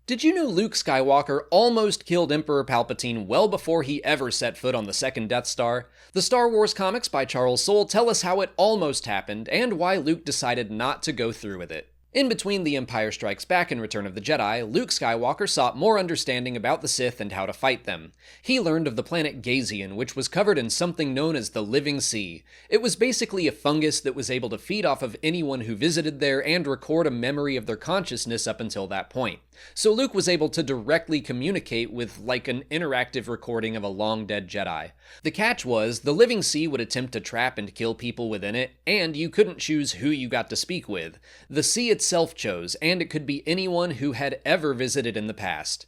Did you know Luke Skywalker almost killed Emperor Palpatine well before he ever set foot on the second Death Star? The Star Wars comics by Charles Soule tell us how it almost happened and why Luke decided not to go through with it. In between The Empire Strikes Back and Return of the Jedi, Luke Skywalker sought more understanding about the Sith and how to fight them. He learned of the planet Gazian, which was covered in something known as the Living Sea. It was basically a fungus that was able to feed off of anyone who visited there and record a memory of their consciousness up until that point. So Luke was able to directly communicate with like an interactive recording of a long-dead Jedi. The catch was, the Living Sea would attempt to trap and kill people within it, and you couldn't choose who you got to speak with. The sea itself chose, and it could be anyone who had ever visited in the past.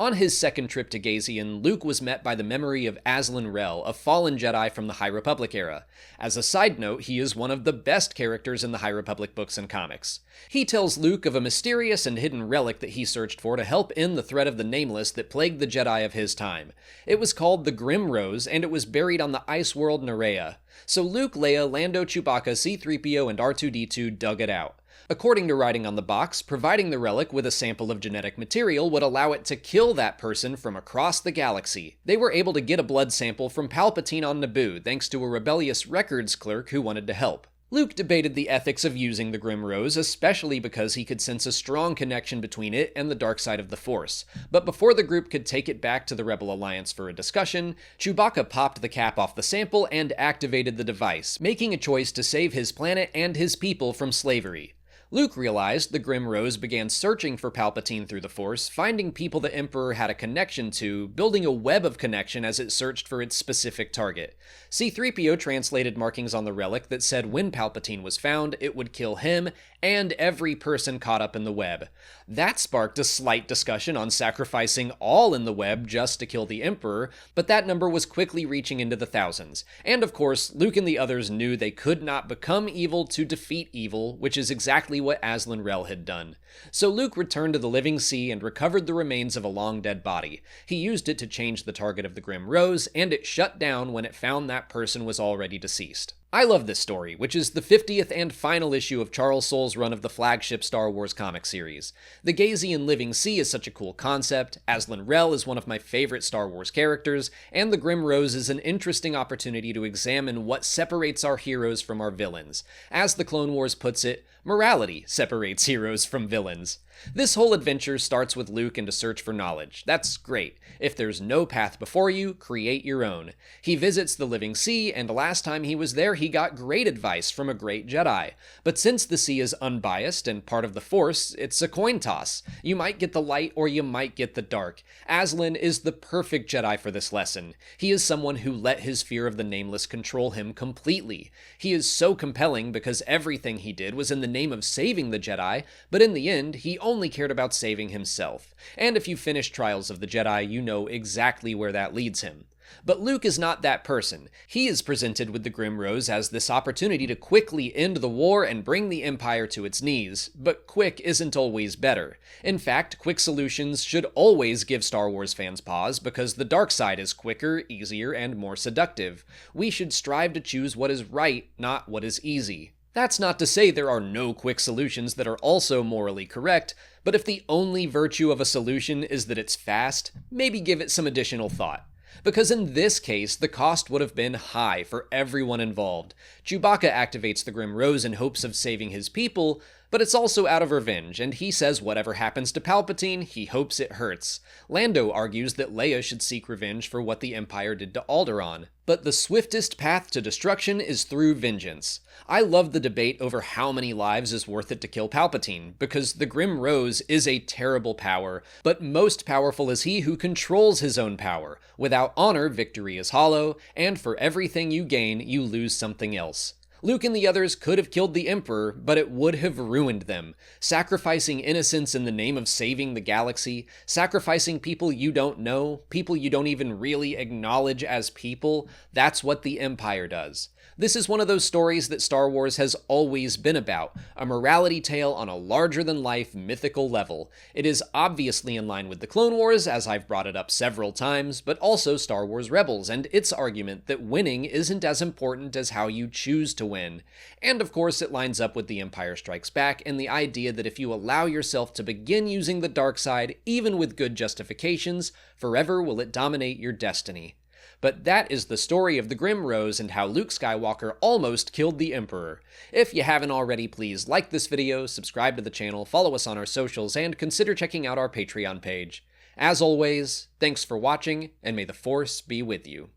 On his second trip to Gazian, Luke was met by the memory of Azlin Rel, a fallen Jedi from the High Republic era. As a side note, he is one of the best characters in the High Republic books and comics. He tells Luke of a mysterious and hidden relic that he searched for to help end the threat of the Nameless that plagued the Jedi of his time. It was called the Grim Rose, and it was buried on the ice world Nerea. So Luke, Leia, Lando, Chewbacca, C-3PO, and R2-D2 dug it out. According to writing on the box, providing the relic with a sample of genetic material would allow it to kill that person from across the galaxy. They were able to get a blood sample from Palpatine on Naboo thanks to a rebellious records clerk who wanted to help. Luke debated the ethics of using the Grim Rose, especially because he could sense a strong connection between it and the dark side of the Force. But before the group could take it back to the Rebel Alliance for a discussion, Chewbacca popped the cap off the sample and activated the device, making a choice to save his planet and his people from slavery. Luke realized the Grim Rose began searching for Palpatine through the Force, finding people the Emperor had a connection to, building a web of connection as it searched for its specific target. C-3PO translated markings on the relic that said when Palpatine was found, it would kill him and every person caught up in the web. That sparked a slight discussion on sacrificing all in the web just to kill the Emperor, but that number was quickly reaching into the thousands. And of course, Luke and the others knew they could not become evil to defeat evil, which is exactly what Azlin Rel had done. So Luke returned to the Living Sea and recovered the remains of a long-dead body. He used it to change the target of the Grim Rose, and it shut down when it found that person was already deceased. I love this story, which is the 50th and final issue of Charles Soule's run of the flagship Star Wars comic series. The Gazian Living Sea is such a cool concept, Azlin Rel is one of my favorite Star Wars characters, and the Grim Rose is an interesting opportunity to examine what separates our heroes from our villains. As the Clone Wars puts it, morality separates heroes from villains. This whole adventure starts with Luke and a search for knowledge. That's great. If there's no path before you, create your own. He visits the Living Sea, and last time he was there he got great advice from a great Jedi. But since the sea is unbiased and part of the Force, it's a coin toss. You might get the light or you might get the dark. Azlin is the perfect Jedi for this lesson. He is someone who let his fear of the Nameless control him completely. He is so compelling because everything he did was in the name of saving the Jedi, but in the end, he only cared about saving himself. And if you finish Trials of the Jedi, you know exactly where that leads him. But Luke is not that person. He is presented with the Grim Rose as this opportunity to quickly end the war and bring the Empire to its knees, but quick isn't always better. In fact, quick solutions should always give Star Wars fans pause because the dark side is quicker, easier, and more seductive. We should strive to choose what is right, not what is easy. That's not to say there are no quick solutions that are also morally correct, but if the only virtue of a solution is that it's fast, maybe give it some additional thought. Because in this case, the cost would have been high for everyone involved. Chewbacca activates the Grim Rose in hopes of saving his people, but it's also out of revenge, and he says whatever happens to Palpatine, he hopes it hurts. Lando argues that Leia should seek revenge for what the Empire did to Alderaan. But the swiftest path to destruction is through vengeance. I love the debate over how many lives is worth it to kill Palpatine, because the Grim Rose is a terrible power, but most powerful is he who controls his own power. Without honor, victory is hollow, and for everything you gain, you lose something else. Luke and the others could have killed the Emperor, but it would have ruined them. Sacrificing innocence in the name of saving the galaxy, sacrificing people you don't know, people you don't even really acknowledge as people, that's what the Empire does. This is one of those stories that Star Wars has always been about, a morality tale on a larger-than-life mythical level. It is obviously in line with the Clone Wars, as I've brought it up several times, but also Star Wars Rebels and its argument that winning isn't as important as how you choose to win. And of course, it lines up with The Empire Strikes Back and the idea that if you allow yourself to begin using the dark side, even with good justifications, forever will it dominate your destiny. But that is the story of the Grim Rose and how Luke Skywalker almost killed the Emperor. If you haven't already, please like this video, subscribe to the channel, follow us on our socials, and consider checking out our Patreon page. As always, thanks for watching, and may the Force be with you.